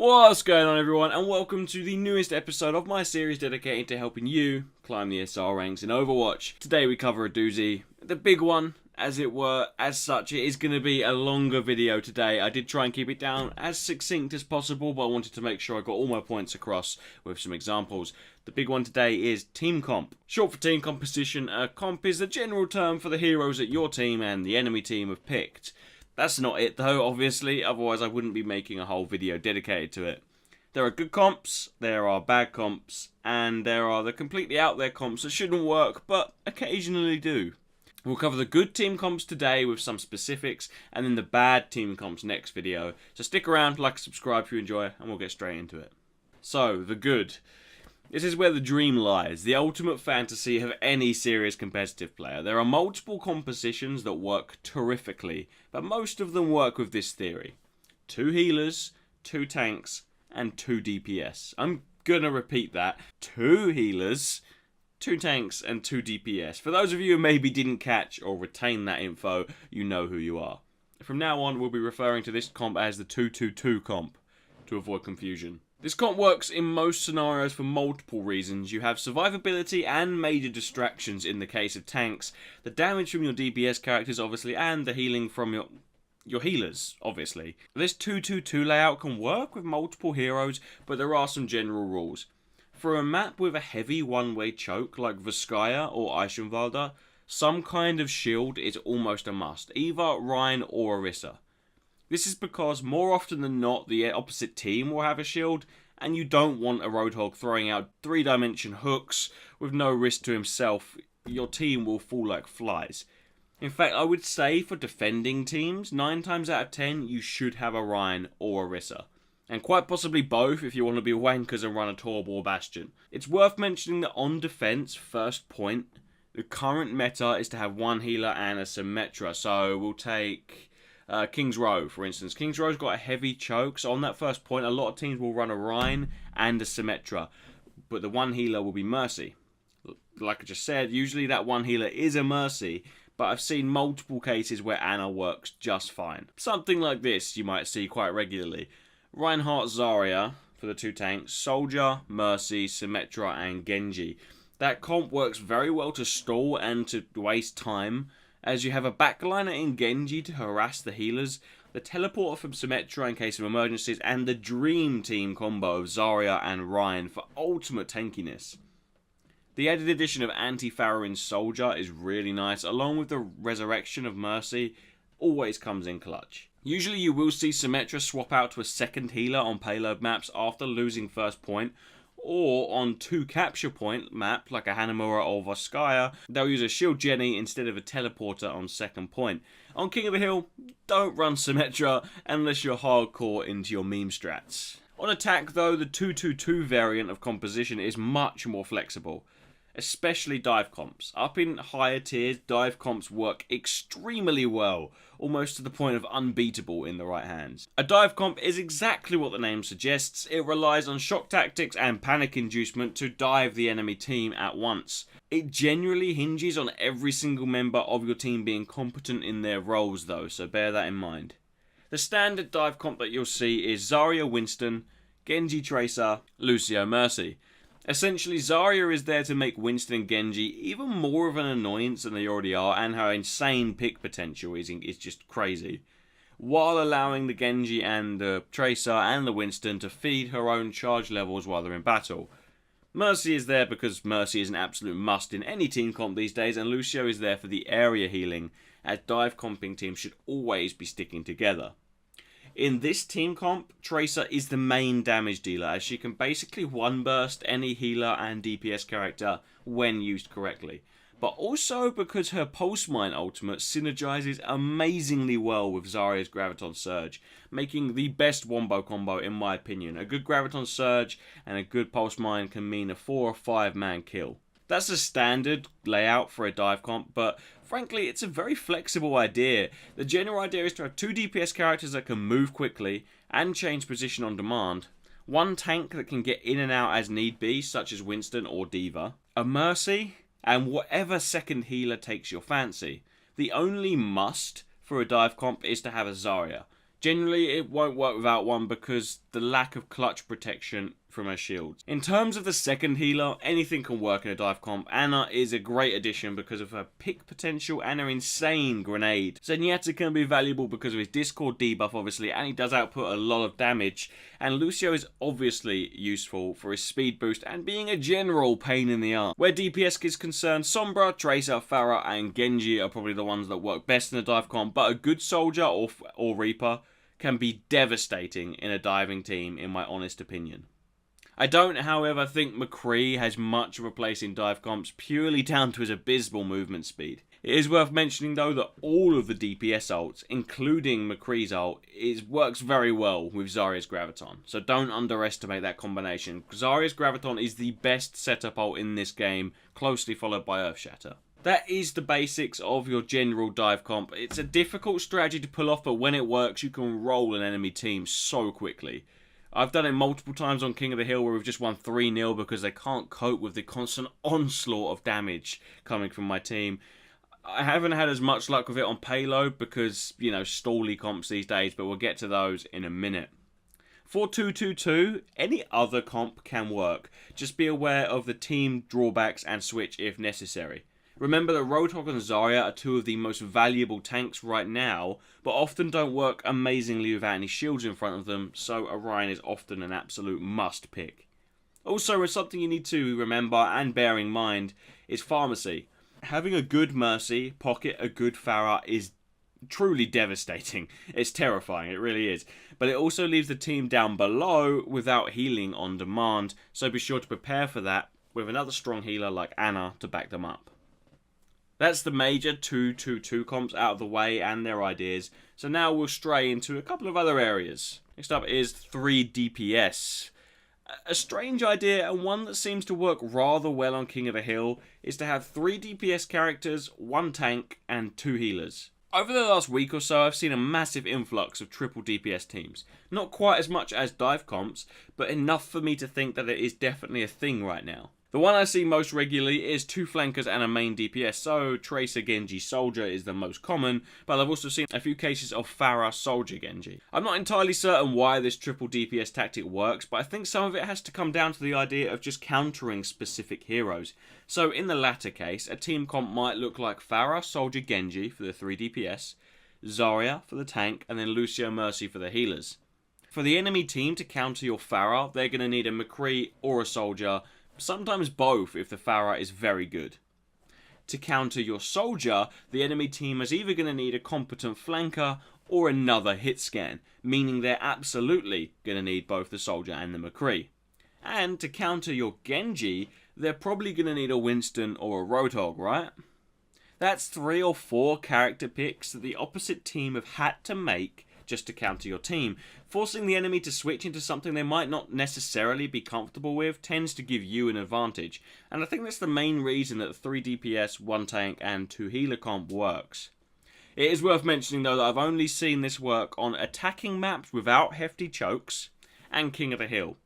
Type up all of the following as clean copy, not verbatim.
What's going on, everyone, and welcome to the newest episode of my series dedicated to helping you climb the SR ranks in Overwatch. Today we cover a doozy, the big one, as it were. As such, it is going to be a longer video today. I did try and keep it down as succinct as possible, but I wanted to make sure I got all my points across with some examples. The big one today is Team Comp. Short for Team Composition, comp is the general term for the heroes that your team and the enemy team have picked. That's not it though, obviously, otherwise I wouldn't be making a whole video dedicated to it. There are good comps, there are bad comps, and there are the completely out there comps that shouldn't work, but occasionally do. We'll cover the good team comps today with some specifics, and then the bad team comps next video. So stick around, like, subscribe if you enjoy, and we'll get straight into it. So, the good. This is where the dream lies, the ultimate fantasy of any serious competitive player. There are multiple compositions that work terrifically, but most of them work with this theory. 2 healers, 2 tanks, and 2 DPS. I'm gonna repeat that. 2 healers, 2 tanks, and 2 DPS. For those of you who maybe didn't catch or retain that info, you know who you are. From now on, we'll be referring to this comp as the 2-2-2 comp, to avoid confusion. This comp works in most scenarios for multiple reasons. You have survivability and major distractions in the case of tanks, the damage from your DPS characters obviously, and the healing from your healers, obviously. This 2-2-2 layout can work with multiple heroes, but there are some general rules. For a map with a heavy one-way choke like Vizcaya or Eichenwalde, some kind of shield is almost a must, either Rein or Orisa. This is because more often than not the opposite team will have a shield, and you don't want a Roadhog throwing out 3-dimension hooks with no risk to himself. Your team will fall like flies. In fact, I would say for defending teams, 9 times out of 10 you should have a Rein or Orisa. And quite possibly both if you want to be wankers and run a Torb or Bastion. It's worth mentioning that on defense, first point, the current meta is to have 1 healer and a Symmetra. So we'll take King's Row, for instance. King's Row's got a heavy choke, so on that first point, a lot of teams will run a Rein and a Symmetra, but the 1 healer will be Mercy. Like I just said, usually that 1 healer is a Mercy, but I've seen multiple cases where Ana works just fine. Something like this you might see quite regularly. Reinhardt, Zarya for the 2 tanks, Soldier, Mercy, Symmetra, and Genji. That comp works very well to stall and to waste time, as you have a backliner in Genji to harass the healers, the teleporter from Symmetra in case of emergencies, and the dream team combo of Zarya and Rein for ultimate tankiness. The added addition of anti-PHARAH in Soldier is really nice, along with the resurrection of Mercy, always comes in clutch. Usually you will see Symmetra swap out to a second healer on payload maps after losing first point, or on 2 capture point map like a Hanamura or Vizcaya, they'll use a shield Jenny instead of a teleporter on second point. On King of the Hill, don't run Symmetra unless you're hardcore into your meme strats. On attack though, the 2-2-2 variant of composition is much more flexible, especially dive comps. Up in higher tiers, dive comps work extremely well, almost to the point of unbeatable in the right hands. A dive comp is exactly what the name suggests. It relies on shock tactics and panic inducement to dive the enemy team at once. It generally hinges on every single member of your team being competent in their roles though, so bear that in mind. The standard dive comp that you'll see is Zarya Winston, Genji Tracer, Lucio Mercy. Essentially, Zarya is there to make Winston and Genji even more of an annoyance than they already are, and her insane pick potential is just crazy, while allowing the Genji and the Tracer and the Winston to feed her own charge levels while they're in battle. Mercy is there because Mercy is an absolute must in any team comp these days, and Lucio is there for the area healing, as dive comping teams should always be sticking together. In this team comp, Tracer is the main damage dealer, as she can basically one-burst any healer and DPS character when used correctly. But also because her Pulse Mine ultimate synergizes amazingly well with Zarya's Graviton Surge, making the best wombo combo in my opinion. A good Graviton Surge and a good Pulse Mine can mean a 4 or 5 man kill. That's a standard layout for a dive comp, but frankly, it's a very flexible idea. The general idea is to have 2 DPS characters that can move quickly and change position on demand, 1 tank that can get in and out as need be, such as Winston or D.Va, a Mercy, and whatever second healer takes your fancy. The only must for a dive comp is to have a Zarya. Generally, it won't work without one because the lack of clutch protection from her shields. In terms of the second healer, anything can work in a dive comp. Ana is a great addition because of her pick potential and her insane grenade. Zenyatta can be valuable because of his Discord debuff obviously, and he does output a lot of damage. And Lucio is obviously useful for his speed boost and being a general pain in the arse. Where DPS is concerned, Sombra, Tracer, PHARAH and Genji are probably the ones that work best in a dive comp, but a good soldier or Reaper can be devastating in a diving team in my honest opinion. I don't, however, think McCree has much of a place in dive comps purely down to his abysmal movement speed. It is worth mentioning though that all of the DPS ults, including McCree's ult, works very well with Zarya's Graviton, so don't underestimate that combination. Zarya's Graviton is the best setup ult in this game, closely followed by Earthshatter. That is the basics of your general dive comp. It's a difficult strategy to pull off, but when it works you can roll an enemy team so quickly. I've done it multiple times on King of the Hill where we've just won 3-0 because they can't cope with the constant onslaught of damage coming from my team. I haven't had as much luck with it on payload because, you know, stally comps these days, but we'll get to those in a minute. For 2-2-2, any other comp can work. Just be aware of the team drawbacks and switch if necessary. Remember that Roadhog and Zarya are two of the most valuable tanks right now, but often don't work amazingly without any shields in front of them, so Orion is often an absolute must pick. Also, something you need to remember and bear in mind is PHARMERCY. Having a good Mercy pocket a good PHARAH is truly devastating. It's terrifying, it really is. But it also leaves the team down below without healing on demand, so be sure to prepare for that with another strong healer like Ana to back them up. That's the major 2-2-2 comps out of the way and their ideas, so now we'll stray into a couple of other areas. Next up is 3 DPS. A strange idea and one that seems to work rather well on King of the Hill is to have 3 DPS characters, 1 tank and 2 healers. Over the last week or so I've seen a massive influx of triple DPS teams. Not quite as much as dive comps, but enough for me to think that it is definitely a thing right now. The one I see most regularly is 2 flankers and a main DPS, so Tracer Genji Soldier is the most common, but I've also seen a few cases of PHARAH Soldier Genji. I'm not entirely certain why this triple DPS tactic works, but I think some of it has to come down to the idea of just countering specific heroes. So in the latter case, a team comp might look like PHARAH Soldier Genji for the 3 DPS, Zarya for the tank, and then Lucio Mercy for the healers. For the enemy team to counter your PHARAH, they're going to need a McCree or a Soldier, sometimes both if the PHARAH is very good. To counter your soldier, the enemy team is either going to need a competent flanker or another hit scan, meaning they're absolutely going to need both the soldier and the McCree. And to counter your Genji, they're probably going to need a Winston or a Roadhog, right? That's 3 or 4 character picks that the opposite team have had to make just to counter your team. Forcing the enemy to switch into something they might not necessarily be comfortable with tends to give you an advantage, and I think that's the main reason that the 3 DPS, 1 tank and 2 healer comp works. It is worth mentioning though that I've only seen this work on attacking maps without hefty chokes and King of the Hill.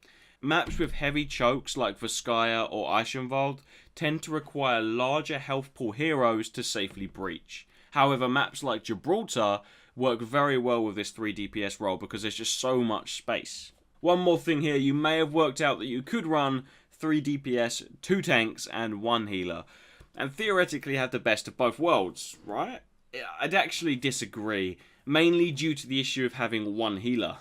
Maps with heavy chokes like Vizcaya or Eichenwald tend to require larger health pool heroes to safely breach. However, maps like Gibraltar work very well with this 3 DPS role because there's just so much space. One more thing here, you may have worked out that you could run 3 DPS, 2 tanks and 1 healer, and theoretically have the best of both worlds, right? I'd actually disagree, mainly due to the issue of having 1 healer.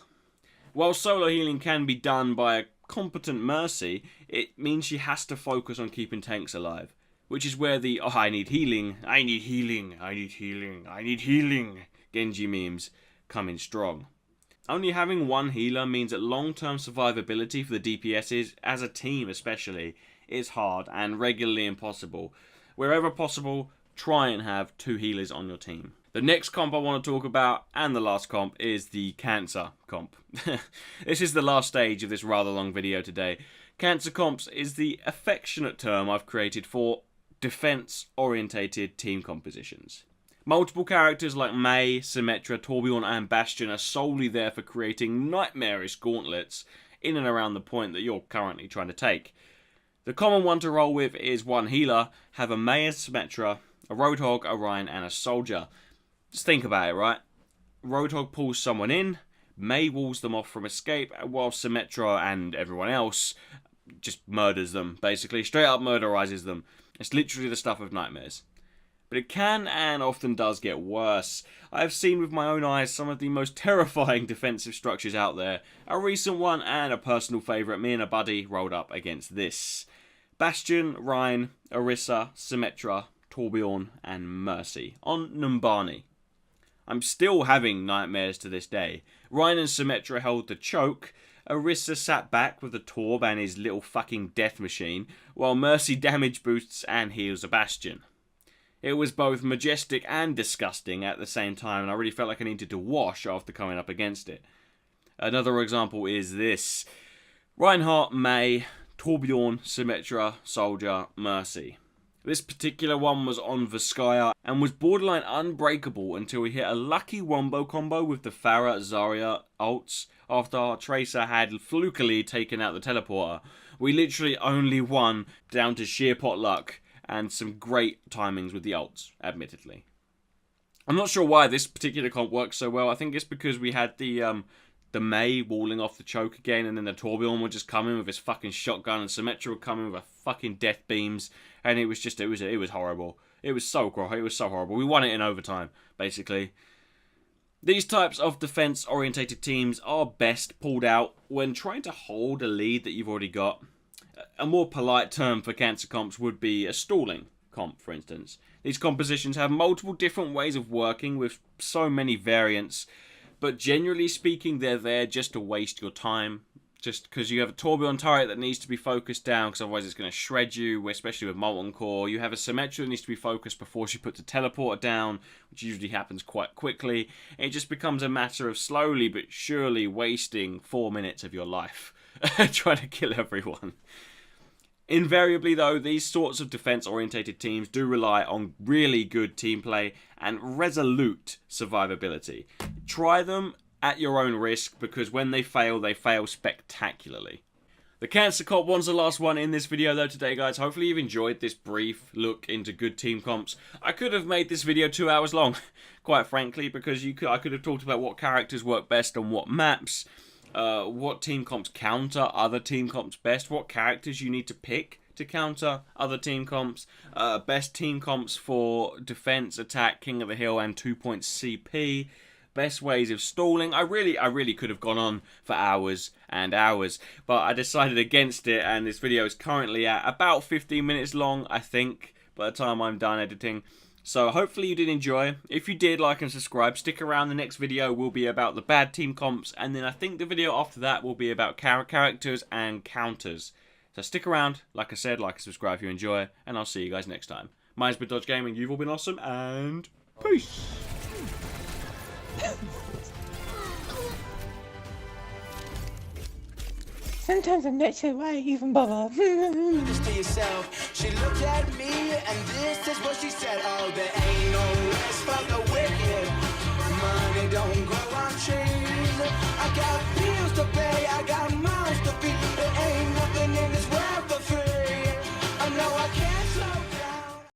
While solo healing can be done by a competent Mercy, it means she has to focus on keeping tanks alive, which is where the "oh, I need healing, I need healing, I need healing, I need healing" Genji memes come in strong. Only having 1 healer means that long-term survivability for the DPSs, as a team especially, is hard and regularly impossible. Wherever possible, try and have 2 healers on your team. The next comp I want to talk about, and the last comp, is the Cancer comp. This is the last stage of this rather long video today. Cancer comps is the affectionate term I've created for defense-orientated team compositions. Multiple characters like Mei, Symmetra, Torbjorn and Bastion are solely there for creating nightmarish gauntlets in and around the point that you're currently trying to take. The common one to roll with is 1 healer, have a Mei and Symmetra, a Roadhog, Orion and a Soldier. Just think about it, right? Roadhog pulls someone in, May walls them off from escape, while Symmetra and everyone else just murders them, basically. Straight up murderizes them. It's literally the stuff of nightmares. But it can and often does get worse. I have seen with my own eyes some of the most terrifying defensive structures out there. A recent one and a personal favourite, me and a buddy rolled up against this. Bastion, Rein, Orisa, Symmetra, Torbjorn and Mercy on Numbani. I'm still having nightmares to this day. Rein and Symmetra held the choke. Orisa sat back with the Torb and his little fucking death machine, while Mercy damage boosts and heals a Bastion. It was both majestic and disgusting at the same time, and I really felt like I needed to wash after coming up against it. Another example is this. Reinhardt, May, Torbjorn, Symmetra, Soldier, Mercy. This particular one was on Vizcaya and was borderline unbreakable until we hit a lucky wombo combo with the PHARAH Zarya ults after our Tracer had flukily taken out the teleporter. We literally only won down to sheer pot luck and some great timings with the ults, admittedly. I'm not sure why this particular comp works so well. I think it's because we had the May walling off the choke again, and then the Torbjorn would just come in with his fucking shotgun, and Symmetra would come in with a fucking death beams, and it was horrible. It was so horrible. We won it in overtime, basically. These types of defense-orientated teams are best pulled out when trying to hold a lead that you've already got. A more polite term for cancer comps would be a stalling comp, for instance. These compositions have multiple different ways of working with so many variants, but generally speaking, they're there just to waste your time. Just because you have a Torbjorn turret that needs to be focused down, because otherwise it's going to shred you, especially with Molten Core. You have a Symmetra that needs to be focused before she puts a teleporter down, which usually happens quite quickly. It just becomes a matter of slowly but surely wasting 4 minutes of your life trying to kill everyone. Invariably, though, these sorts of defense-orientated teams do rely on really good team play and resolute survivability. Try them at your own risk, because when they fail spectacularly. The cancer comp one's the last one in this video though today, guys. Hopefully you've enjoyed this brief look into good team comps. I could have made this video 2 hours long, quite frankly, because I could have talked about what characters work best on what maps, what team comps counter other team comps best, what characters you need to pick to counter other team comps, best team comps for defense, attack, king of the hill, and 2-point CP, best ways of stalling. I really could have gone on for hours and hours, but I decided against it, and this video is currently at about 15 minutes long, I think, by the time I'm done editing. So hopefully you did enjoy. If you did, like and subscribe. Stick around. The next video will be about the bad team comps, and then I think the video after that will be about characters and counters. So stick around. Like I said, like and subscribe if you enjoy, and I'll see you guys next time. Mine's been Dodge Gaming. You've all been awesome, and peace. Sometimes I'm not sure why I even bother. Just to yourself. She looked at me and this is what she said. Oh, there ain't no rest for the wicked. Money don't grow.